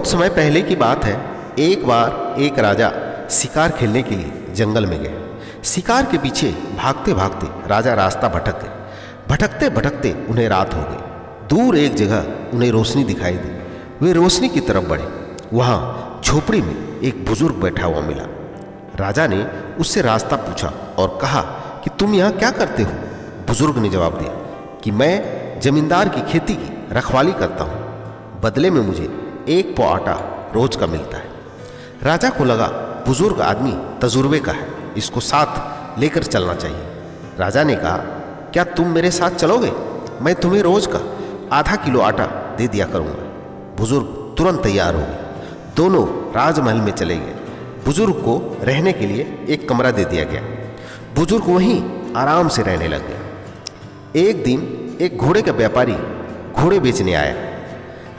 बहुत समय पहले की बात है। एक बार एक राजा शिकार खेलने के लिए जंगल में गए। शिकार के पीछे भागते भागते राजा रास्ता भटक गए। भटकते भटकते उन्हें रात हो गई। दूर एक जगह उन्हें रोशनी दिखाई दी। वे रोशनी की तरफ बढ़े। वहाँ झोपड़ी में एक बुजुर्ग बैठा हुआ मिला। राजा ने उससे रास्ता पूछा और कहा कि तुम यहाँ क्या करते हो? बुजुर्ग ने जवाब दिया कि मैं जमींदार की खेती की रखवाली करता हूँ। बदले में मुझे 1 पौ आटा रोज का मिलता है। राजा को लगा बुजुर्ग आदमी तजुर्बे का है, इसको साथ लेकर चलना चाहिए। राजा ने कहा, क्या तुम मेरे साथ चलोगे? मैं तुम्हें रोज का आधा किलो आटा दे दिया करूँगा। बुजुर्ग तुरंत तैयार हो गए। दोनों राजमहल में चले गए। बुजुर्ग को रहने के लिए एक कमरा दे दिया गया। बुजुर्ग वहीं आराम से रहने लग गए। एक दिन एक घोड़े का व्यापारी घोड़े बेचने आया।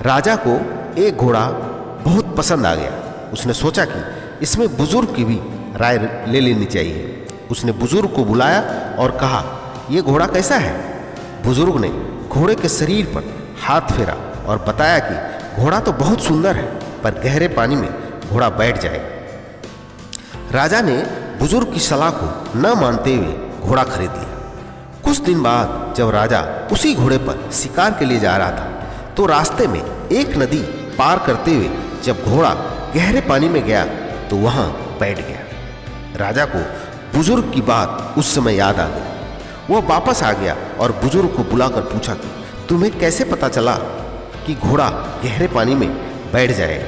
राजा को एक घोड़ा बहुत पसंद आ गया। उसने सोचा कि इसमें बुजुर्ग की भी राय ले लेनी चाहिए। उसने बुजुर्ग को बुलाया और कहा, यह घोड़ा कैसा है? बुजुर्ग ने घोड़े के शरीर पर हाथ फेरा और बताया कि घोड़ा तो बहुत सुंदर है, पर गहरे पानी में घोड़ा बैठ जाएगा। राजा ने बुजुर्ग की सलाह को न मानते हुए घोड़ा खरीद लिया। कुछ दिन बाद जब राजा उसी घोड़े पर शिकार के लिए जा रहा था, तो रास्ते में एक नदी पार करते हुए जब घोड़ा गहरे पानी में गया तो वहां बैठ गया। राजा को बुजुर्ग की बात उस समय याद आ गई। वह वापस आ गया और बुजुर्ग को बुलाकर पूछा कि तुम्हें कैसे पता चला कि घोड़ा गहरे पानी में बैठ जाएगा?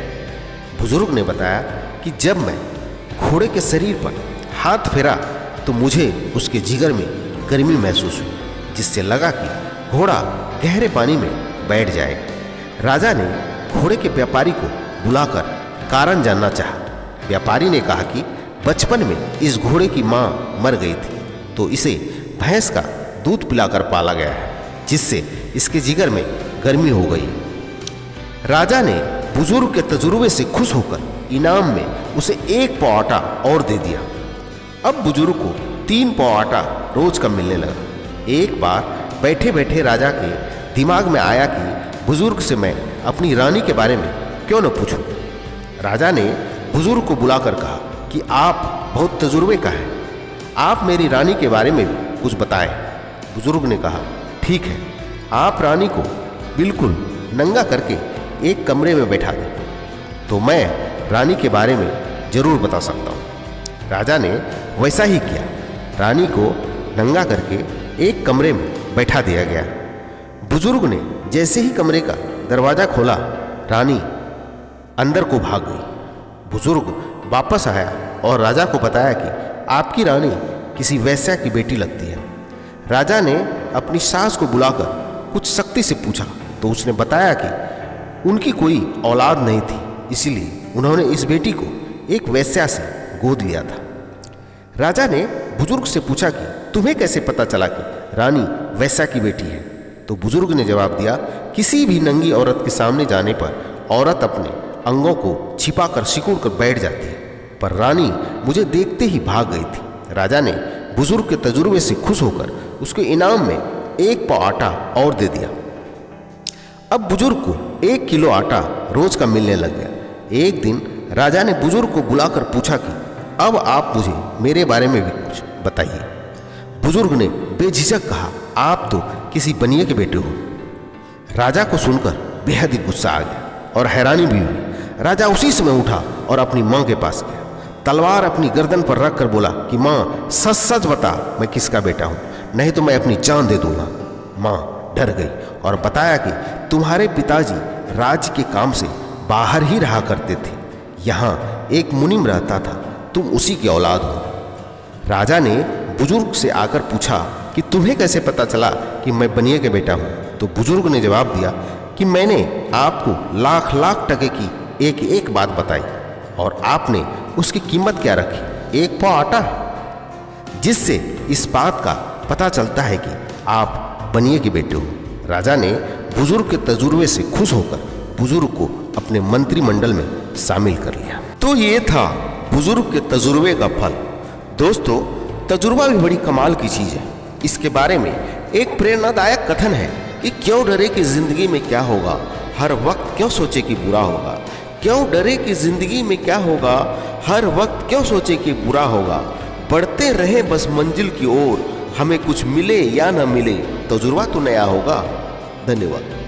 बुजुर्ग ने बताया कि जब मैं घोड़े के शरीर पर हाथ फेरा तो मुझे उसके जिगर में गर्मी महसूस हुई, जिससे लगा कि घोड़ा गहरे पानी में बैठ जाएगा। राजा ने घोड़े के व्यापारी को बुलाकर कारण जानना चाहा। व्यापारी ने कहा कि बचपन में इस घोड़े की मां मर गई थी, तो इसे भैंस का दूध पिलाकर पाला गया है, जिससे इसके जिगर में गर्मी हो गई। राजा ने बुजुर्ग के तजुर्बे से खुश होकर इनाम में उसे 1 पौ आटा और दे दिया। अब बुजुर्ग को 3 पौ आटा रोज का मिलने लगा। एक बार बैठे बैठे राजा के दिमाग में आया कि बुजुर्ग से मैं अपनी रानी के बारे में क्यों न पूछूं। राजा ने बुजुर्ग को बुलाकर कहा कि आप बहुत तजुर्बे का हैं, आप मेरी रानी के बारे में भी कुछ बताएं। बुजुर्ग ने कहा, ठीक है, आप रानी को बिल्कुल नंगा करके एक कमरे में बैठा दें तो मैं रानी के बारे में जरूर बता सकता हूँ। राजा ने वैसा ही किया। रानी को नंगा करके एक कमरे में बैठा दिया गया। बुजुर्ग ने जैसे ही कमरे का दरवाज़ा खोला, रानी अंदर को भाग गई। बुजुर्ग वापस आया और राजा को बताया कि आपकी रानी किसी वेश्या की बेटी लगती है। राजा ने अपनी सास को बुलाकर कुछ सख्ती से पूछा तो उसने बताया कि उनकी कोई औलाद नहीं थी, इसीलिए उन्होंने इस बेटी को एक वेश्या से गोद लिया था। राजा ने बुजुर्ग से पूछा कि तुम्हें कैसे पता चला कि रानी वेश्या की बेटी है? तो बुजुर्ग ने जवाब दिया, किसी भी नंगी औरत के सामने जाने पर औरत अपने अंगों को छिपाकर सिकुड़ कर बैठ जाती है, पर रानी मुझे देखते ही भाग गई थी। राजा ने बुजुर्ग के तजुर्बे से खुश होकर उसके इनाम में 1 पौ आटा और दे दिया। अब बुजुर्ग को 1 किलो आटा रोज का मिलने लग गया। एक दिन राजा ने बुजुर्ग को बुलाकर पूछा कि अब आप मुझे मेरे बारे में भी कुछ बताइए। बुजुर्ग ने बेझिझक कहा, आप तो किसी बनिए के बेटे हो। राजा को सुनकर बेहद ही गुस्सा आ गया और हैरानी भी हुई। राजा उसी समय उठा और अपनी माँ के पास गया। तलवार अपनी गर्दन पर रख कर बोला कि माँ, सच सच बता मैं किसका बेटा हूँ, नहीं तो मैं अपनी जान दे दूंगा। माँ डर गई और बताया कि तुम्हारे पिताजी राज्य के काम से बाहर ही रहा करते थे। यहाँ एक मुनिम रहता था, तुम उसी की औलाद हो। राजा ने बुजुर्ग से आकर पूछा कि तुम्हें कैसे पता चला कि मैं बनिए के बेटा हूँ? तो बुजुर्ग ने जवाब दिया कि मैंने आपको लाख लाख टके की एक एक बात बताई और आपने उसकी कीमत क्या रखी? 1 पौ आटा, जिससे इस बात का पता चलता है कि आप बनिए के बेटे हो। राजा ने बुजुर्ग के तजुर्बे से खुश होकर बुजुर्ग को अपने मंत्रिमंडल में शामिल कर लिया। तो ये था बुजुर्ग के तजुर्बे का फल। दोस्तों, तजुर्बा भी बड़ी कमाल की चीज़ है। इसके बारे में एक प्रेरणादायक कथन है कि क्यों डरे कि जिंदगी में क्या होगा, हर वक्त क्यों सोचे कि बुरा होगा, क्यों डरे कि जिंदगी में क्या होगा, हर वक्त क्यों सोचे कि बुरा होगा। बढ़ते रहें बस मंजिल की ओर, हमें कुछ मिले या न मिले तजुर्बा तो नया होगा। धन्यवाद।